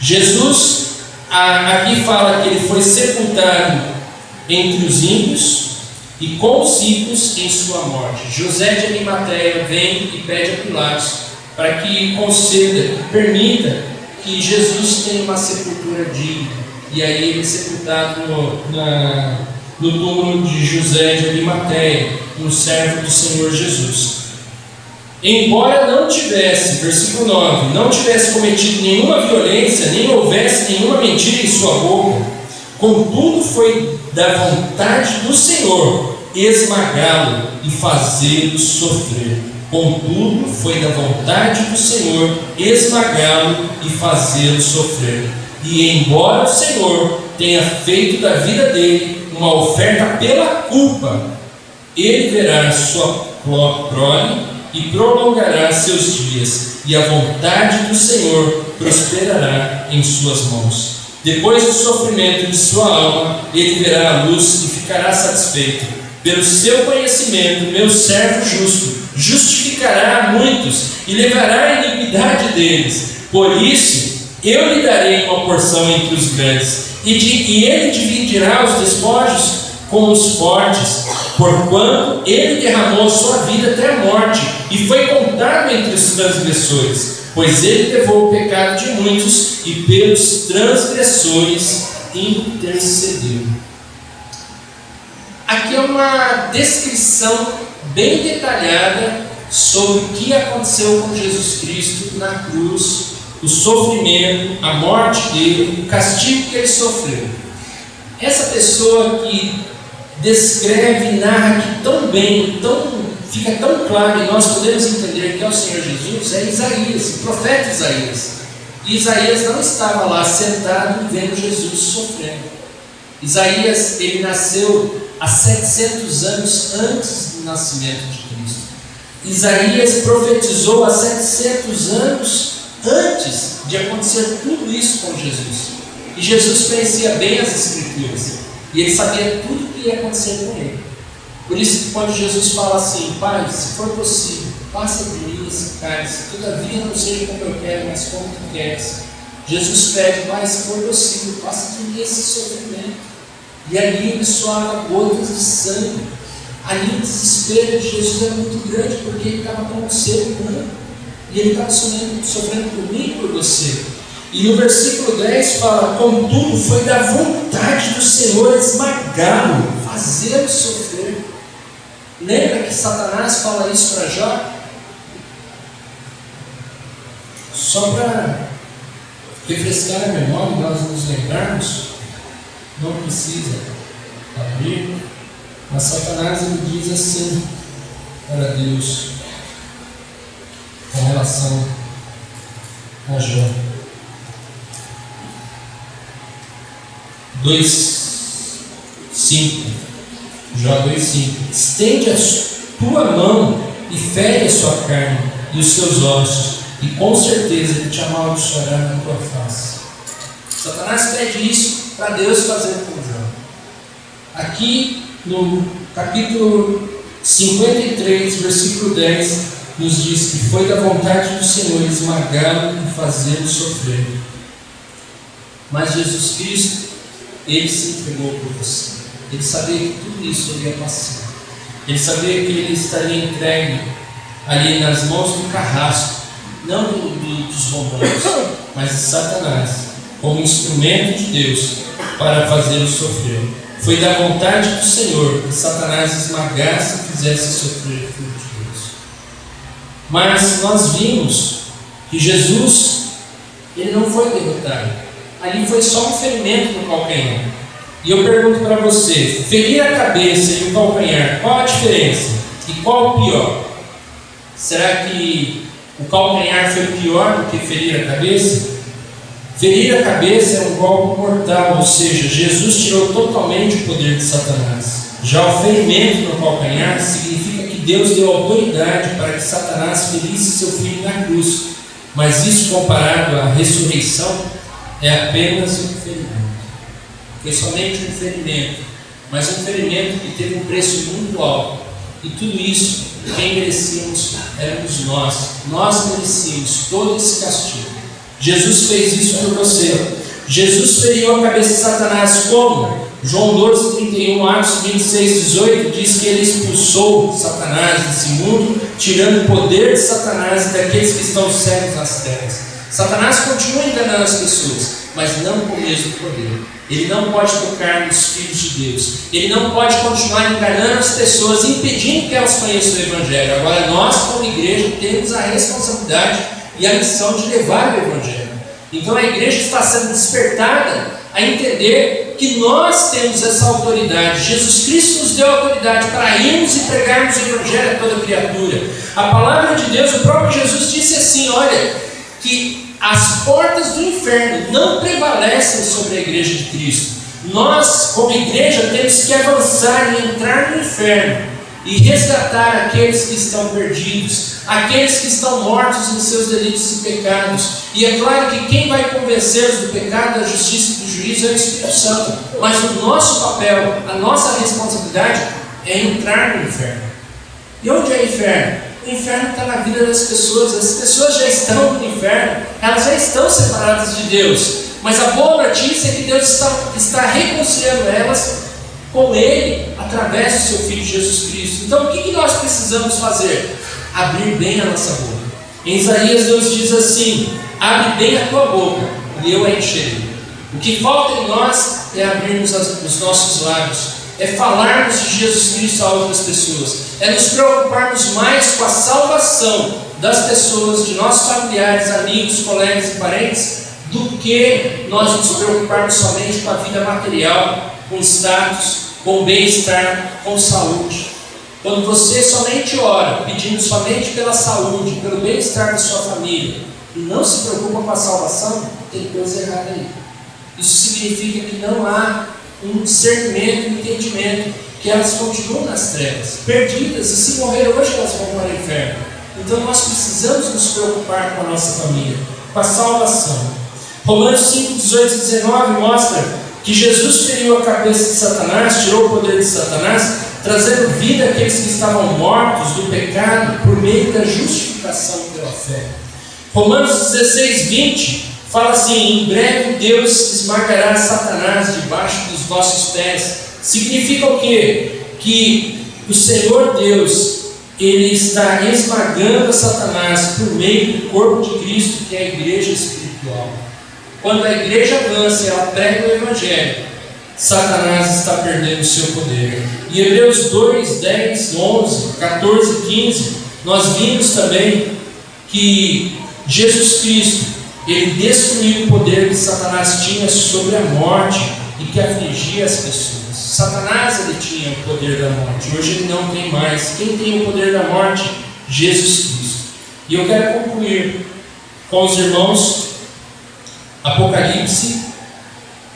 Jesus aqui fala que ele foi sepultado entre os ímpios e com os ímpios em sua morte. José de Arimateia vem e pede a Pilatos para que conceda, permita que Jesus tenha uma sepultura digna. E aí ele é sepultado no túmulo de José de Arimateia, um servo do Senhor Jesus. Embora não tivesse, versículo 9, não tivesse cometido nenhuma violência, nem houvesse nenhuma mentira em sua boca, contudo foi da vontade do Senhor esmagá-lo e fazê-lo sofrer. Contudo foi da vontade do Senhor esmagá-lo e fazê-lo sofrer. E embora o Senhor tenha feito da vida dele uma oferta pela culpa, ele verá sua prole e prolongará seus dias, e a vontade do Senhor prosperará em suas mãos. Depois do sofrimento de sua alma, ele verá a luz e ficará satisfeito. Pelo seu conhecimento, meu servo justo justificará a muitos e levará a iniquidade deles. Por isso, eu lhe darei uma porção entre os grandes, e ele dividirá os despojos com os fortes, porquanto ele derramou sua vida até a morte, e foi contado entre os transgressores, pois ele levou o pecado de muitos, e pelos transgressores intercedeu. Aqui é uma descrição bem detalhada sobre o que aconteceu com Jesus Cristo na cruz, o sofrimento, a morte dele, o castigo que ele sofreu. Essa pessoa que descreve e narra aqui tão bem, fica tão claro, e nós podemos entender que é o Senhor Jesus, é Isaías, o profeta Isaías. E Isaías não estava lá sentado vendo Jesus sofrendo. Isaías, ele nasceu há 700 anos antes do nascimento de Cristo. Isaías profetizou há 700 anos antes de acontecer tudo isso com Jesus. E Jesus conhecia bem as Escrituras, e ele sabia tudo o que ia acontecer com ele. Por isso que quando Jesus fala assim: Pai, se for possível, passa de mim esse cálice, todavia não seja como eu quero, mas como tu queres. Jesus pede: Pai, se for possível, passa de mim esse sofrimento. E ali ele suava gotas de sangue. Ali o desespero de Jesus era muito grande, porque ele estava como um ser humano, e ele estava sofrendo por mim e por você. E no versículo 10 fala: contudo foi da vontade do Senhor esmagá-lo, fazê-lo sofrer. Lembra que Satanás fala isso para Jó? Só para refrescar a memória, nós nos lembrarmos, não precisa abrir, mas Satanás ele diz assim para Deus com relação a Jó. 2:5, Jó 2:5: estende a tua mão e fere a sua carne e os seus ossos, e com certeza ele te amaldiçoará na tua face. Satanás pede isso para Deus fazer com Jó. Aqui no capítulo 53, versículo 10, nos diz que foi da vontade do Senhor esmagá-lo e fazê-lo sofrer. Mas Jesus Cristo, ele se entregou por você. Ele sabia que tudo isso ele ia passar. Ele sabia que ele estaria entregue ali nas mãos do carrasco, não dos romanos, mas de Satanás, como instrumento de Deus para fazê-lo sofrer. Foi da vontade do Senhor que Satanás esmagasse e fizesse sofrer por Deus. Mas nós vimos que Jesus, ele não foi derrotado. Ali foi só um ferimento no calcanhar. E eu pergunto para você: ferir a cabeça e o calcanhar, qual a diferença? E qual o pior? Será que o calcanhar foi pior do que ferir a cabeça? Ferir a cabeça é um golpe mortal, ou seja, Jesus tirou totalmente o poder de Satanás. Já o ferimento no calcanhar significa que Deus deu autoridade para que Satanás ferisse seu filho na cruz, mas isso comparado à ressurreição é apenas um ferimento. Foi somente um ferimento, mas um ferimento que teve um preço muito alto. E tudo isso, quem merecíamos éramos nós. Nós merecíamos todo esse castigo. Jesus fez isso por você. Jesus feriu a cabeça de Satanás como? João 12:31, Atos 26:18 diz que ele expulsou Satanás desse mundo, tirando o poder de Satanás e daqueles que estão cegos nas trevas. Satanás continua enganando as pessoas, mas não com o mesmo poder. Ele não pode tocar nos filhos de Deus. Ele não pode continuar enganando as pessoas, impedindo que elas conheçam o Evangelho. Agora nós, como igreja, temos a responsabilidade e a missão de levar o Evangelho. Então a igreja está sendo despertada a entender que nós temos essa autoridade. Jesus Cristo nos deu autoridade para irmos e pregarmos o Evangelho a toda criatura. A palavra de Deus, o próprio Jesus disse assim, olha, que as portas do inferno não prevalecem sobre a igreja de Cristo. Nós, como igreja, temos que avançar e entrar no inferno e resgatar aqueles que estão perdidos, aqueles que estão mortos em seus delitos e pecados. E é claro que quem vai convencê-los do pecado, da justiça e do juízo é o Espírito Santo. Mas o nosso papel, a nossa responsabilidade é entrar no inferno. E onde é o inferno? O inferno está na vida das pessoas. As pessoas já estão no inferno, elas já estão separadas de Deus. Mas a boa notícia é que Deus está reconciliando elas com Ele, através do seu Filho Jesus Cristo. Então o que nós precisamos fazer? Abrir bem a nossa boca. Em Isaías Deus diz assim, abre bem a tua boca e eu a encherei. O que falta em nós é abrirmos os nossos lábios, é falarmos de Jesus Cristo a outras pessoas, é nos preocuparmos mais com a salvação das pessoas, de nossos familiares, amigos, colegas e parentes, do que nós nos preocuparmos somente com a vida material, com status, com bem-estar, com saúde. Quando você somente ora, pedindo somente pela saúde, pelo bem-estar da sua família, e não se preocupa com a salvação, tem coisa errada aí. Isso significa que não há um discernimento, um entendimento, que elas continuam nas trevas, perdidas, e se morrer hoje elas vão para o inferno. Então nós precisamos nos preocupar com a nossa família, com a salvação. Romanos 5, 18 e 19 mostra que Jesus feriu a cabeça de Satanás, tirou o poder de Satanás, trazendo vida àqueles que estavam mortos do pecado por meio da justificação pela fé. Romanos 16, 20 fala assim, em breve Deus esmagará Satanás debaixo dos vossos pés. Significa o quê? Que o Senhor Deus, Ele está esmagando Satanás por meio do corpo de Cristo, que é a igreja espiritual. Quando a igreja avança e ela prega o Evangelho, Satanás está perdendo o seu poder. Em Hebreus 2, 10, 11, 14 e 15, nós vimos também que Jesus Cristo, Ele destruiu o poder que Satanás tinha sobre a morte e que afligia as pessoas. Satanás, ele tinha o poder da morte, hoje ele não tem mais. Quem tem o poder da morte? Jesus Cristo. E eu quero concluir com os irmãos Apocalipse,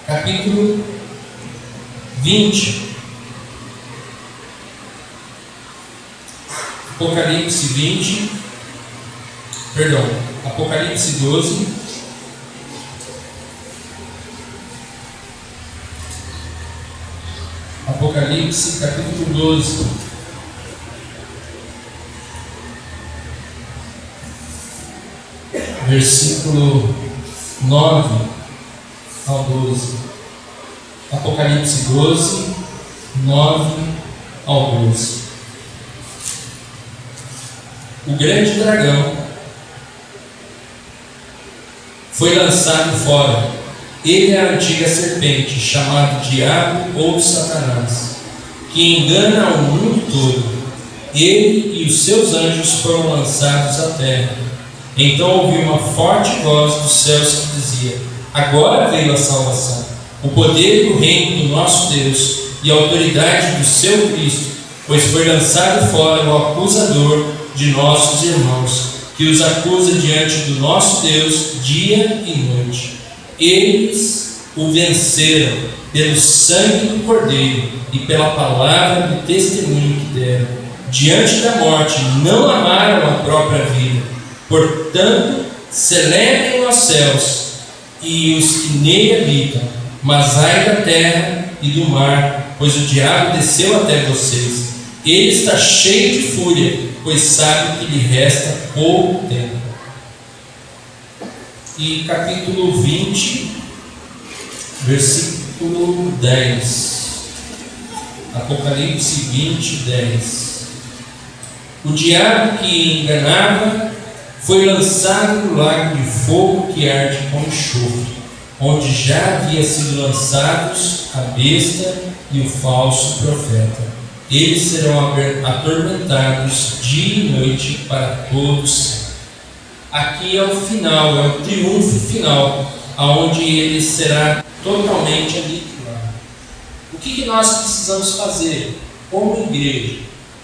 capítulo 20. Apocalipse 20, perdão, Apocalipse 12. Apocalipse, capítulo 12. Versículo 9 ao 12. Apocalipse 12, 9 ao 12. O grande dragão foi lançado fora. Ele é a antiga serpente, chamado Diabo ou Satanás, que engana o mundo todo. Ele e os seus anjos foram lançados à terra. Então ouvi uma forte voz dos céus que dizia: agora veio a salvação, o poder e o reino do nosso Deus e a autoridade do seu Cristo, pois foi lançado fora o acusador de nossos irmãos, que os acusa diante do nosso Deus dia e noite. Eles o venceram pelo sangue do Cordeiro e pela palavra do testemunho que deram, diante da morte, não amaram a própria vida. Portanto, celebrem os céus e os que nele habitam, mas ai da terra e do mar, pois o diabo desceu até vocês. Ele está cheio de fúria, pois sabe que lhe resta pouco tempo. E capítulo 20, versículo 10. Apocalipse 20, 10. O diabo que enganava foi lançado no lago de fogo que arde com enxofre, onde já havia sido lançados a besta e o falso profeta. Eles serão atormentados dia e noite para todos. Aqui é o final, é o triunfo final, aonde ele será totalmente aniquilado. O que nós precisamos fazer como igreja?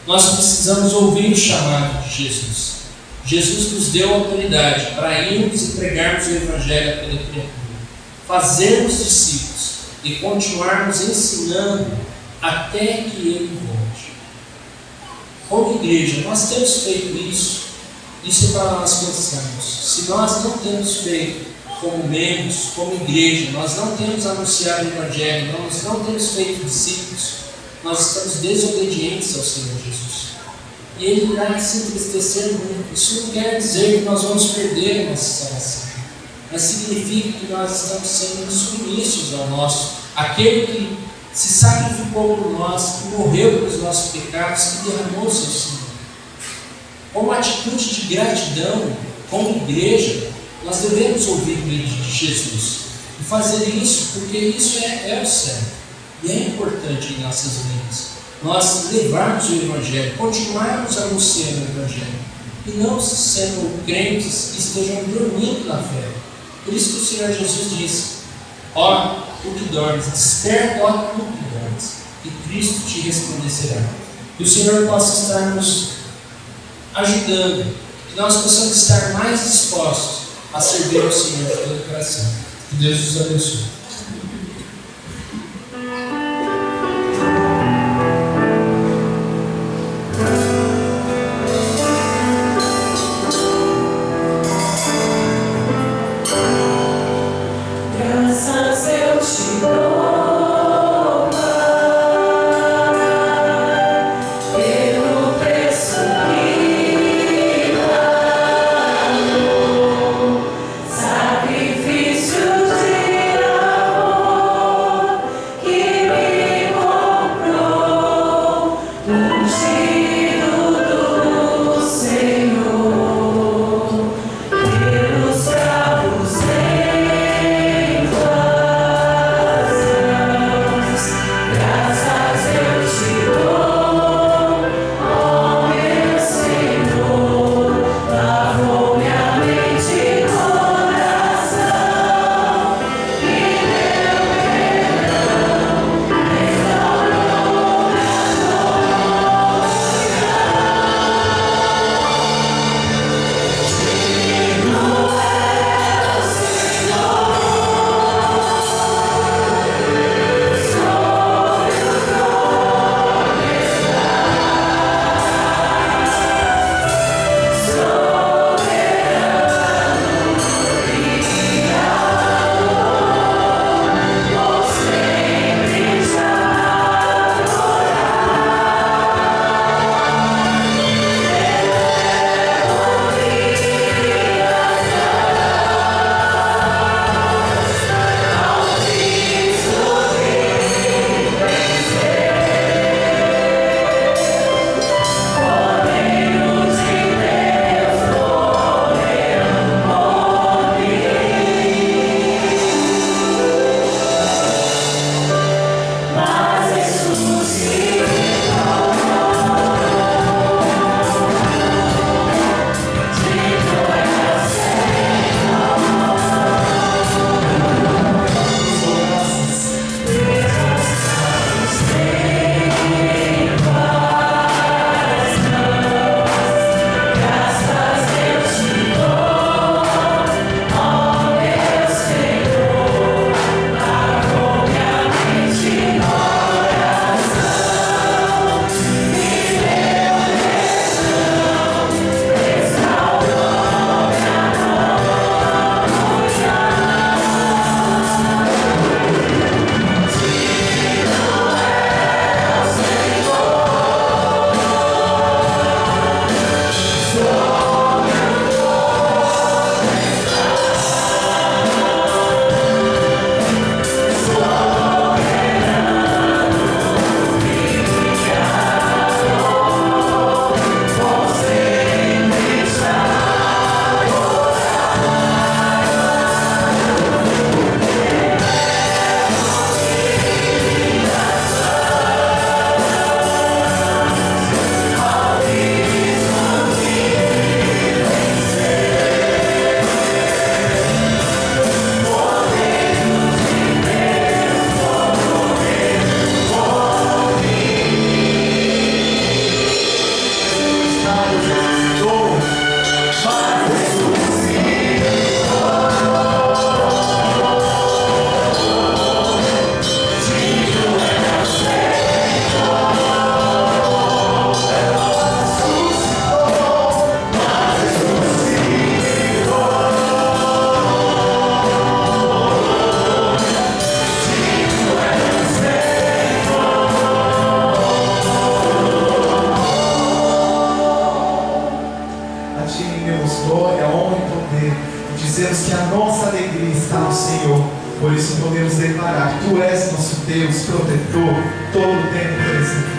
Nós precisamos ouvir o chamado de Jesus. Jesus nos deu autoridade para irmos e pregarmos o Evangelho a toda criatura, fazermos discípulos e continuarmos ensinando até que Ele volte. Como igreja, nós temos feito isso. Isso é para nós pensarmos. Se nós não temos feito como membros, como igreja, nós não temos anunciado o Evangelho, nós não temos feito discípulos, nós estamos desobedientes ao Senhor Jesus. E Ele irá se entristecer muito. Isso não quer dizer que nós vamos perder a nossa salvação, mas significa que nós estamos sendo submissos ao nosso, aquele que se sacrificou por nós, que morreu pelos nossos pecados, que derramou o seu sangue. Como atitude de gratidão, como igreja, nós devemos ouvir o grito de Jesus e fazer isso, porque isso é o certo e é importante em nossas vidas. Nós levarmos o Evangelho, continuarmos anunciando o Evangelho e não sendo crentes que estejam dormindo na fé. Por isso que o Senhor Jesus disse: ó, tu que dormes, desperta, ó, tu que dormes, e Cristo te resplandecerá. Que o Senhor possa estar nos ajudando, que nós possamos estar mais dispostos a servir ao Senhor de todo o coração. Que Deus nos abençoe. Graças eu te dou, Pai, pelo preço que pagou, sacrifício de amor. Deus protetor, todo o tempo presente.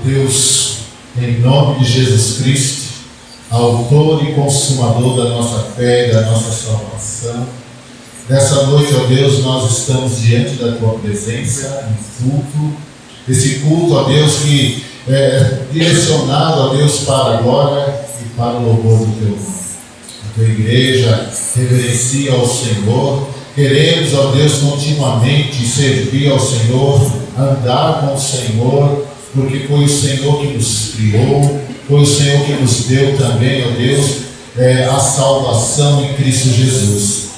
Deus, em nome de Jesus Cristo, autor e consumador da nossa fé e da nossa salvação, nessa noite, ó Deus, nós estamos diante da Tua presença, em culto, esse culto, ó Deus, que é direcionado, ó Deus, para a glória e para o louvor do Teu nome. A Tua igreja reverencia ao Senhor, queremos, ó Deus, continuamente servir ao Senhor, andar com o Senhor, porque foi o Senhor que nos criou, foi o Senhor que nos deu também, ó Deus, a salvação em Cristo Jesus.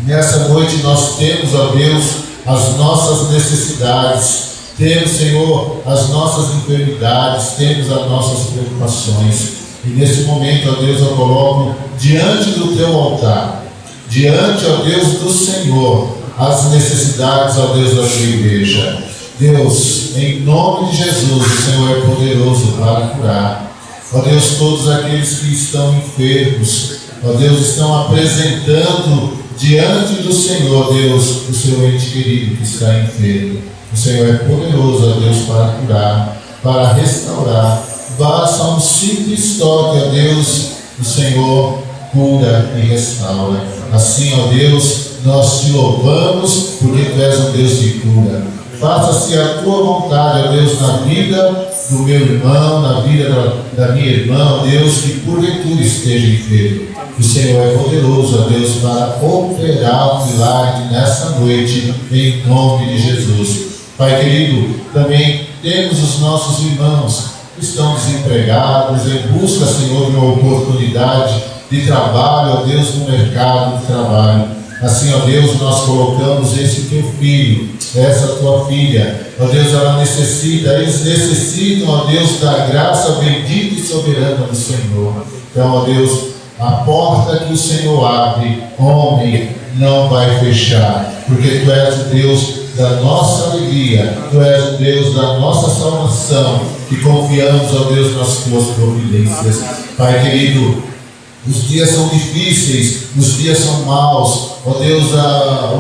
Nessa noite nós temos, ó Deus, as nossas necessidades, temos, Senhor, as nossas enfermidades, temos as nossas preocupações. E nesse momento, ó Deus, eu coloco diante do Teu altar, diante, ó Deus, do Senhor, as necessidades, ó Deus, da Tua igreja. Deus, em nome de Jesus, o Senhor é poderoso para curar. Ó Deus, todos aqueles que estão enfermos, ó Deus, estão apresentando diante do Senhor, Deus, o seu ente querido que está enfermo. O Senhor é poderoso, ó Deus, para curar, para restaurar. Basta um simples toque, ó Deus, o Senhor cura e restaura. Assim, ó Deus, nós te louvamos, porque tu és um Deus de cura. Faça-se a tua vontade, ó Deus, na vida do meu irmão, na vida da minha irmã, ó Deus, que porventura esteja enfermo. O Senhor é poderoso, ó Deus, para operar um milagre nessa noite, em nome de Jesus. Pai querido, também temos os nossos irmãos que estão desempregados, em busca, Senhor, de uma oportunidade de trabalho, ó Deus, no mercado de trabalho. Assim, ó Deus, nós colocamos esse teu filho, essa tua filha, ó Deus, ela necessita, eles necessitam, ó Deus, da graça bendita e soberana do Senhor. Então, ó Deus, a porta que o Senhor abre, homem não vai fechar, porque tu és o Deus da nossa alegria, tu és o Deus da nossa salvação, e confiamos, ó Deus, nas tuas providências. Pai querido, os dias são difíceis, os dias são maus, ó Deus,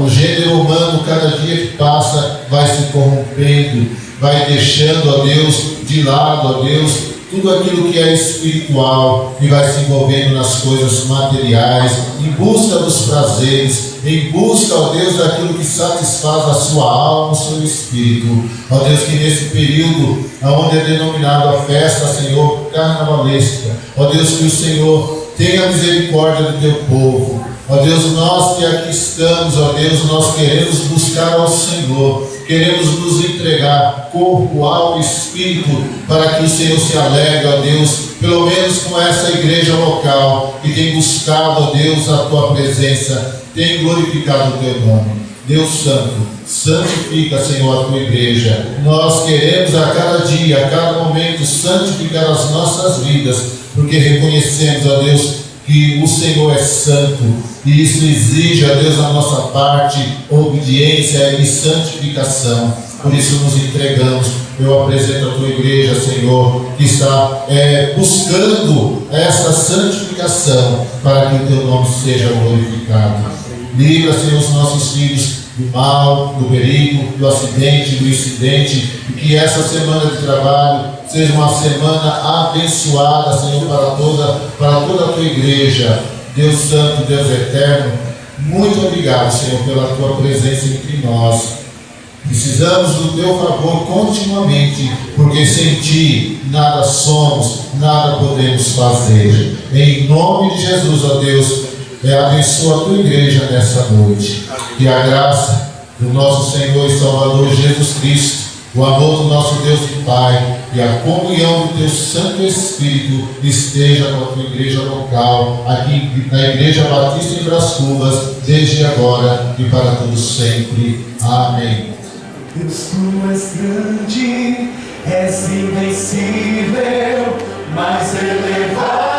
o gênero humano, cada dia que passa, vai se corrompendo, vai deixando, ó Deus, de lado, ó Deus, tudo aquilo que é espiritual e vai se envolvendo nas coisas materiais, em busca dos prazeres, em busca, ó Deus, daquilo que satisfaz a sua alma, o seu espírito. Ó Deus, que nesse período, onde é denominado a festa, Senhor, carnavalesca, ó Deus, que o Senhor tenha misericórdia do teu povo. Ó Deus, nós que aqui estamos, ó Deus, nós queremos buscar ao Senhor, queremos nos entregar corpo, alma e espírito, para que o Senhor se alegre, ó Deus, pelo menos com essa igreja local, que tem buscado, ó Deus, a tua presença, tem glorificado o teu nome. Deus Santo, santifica, Senhor, a tua igreja. Nós queremos a cada dia, a cada momento, santificar as nossas vidas, porque reconhecemos, ó Deus, que o Senhor é santo, e isso exige, ó Deus, a nossa parte, obediência e santificação. Por isso nos entregamos. Eu apresento a tua igreja, Senhor, que está buscando essa santificação, para que o teu nome seja glorificado. Livra, Senhor, os nossos filhos do mal, do perigo, do acidente, do incidente, e que essa semana de trabalho seja uma semana abençoada, Senhor, para toda a tua igreja. Deus Santo, Deus Eterno, muito obrigado, Senhor, pela tua presença entre nós. Precisamos do teu favor continuamente, porque sem ti nada somos, nada podemos fazer. Em nome de Jesus, ó Deus, abençoa a tua igreja nessa noite. Que a graça do nosso Senhor e Salvador Jesus Cristo, o amor do nosso Deus e Pai e a comunhão do teu Santo Espírito esteja com a tua igreja local, aqui na Igreja Batista em Brás Cubas, desde agora e para todos sempre. Amém. Deus, tu és grande, és invencível, mais elevado.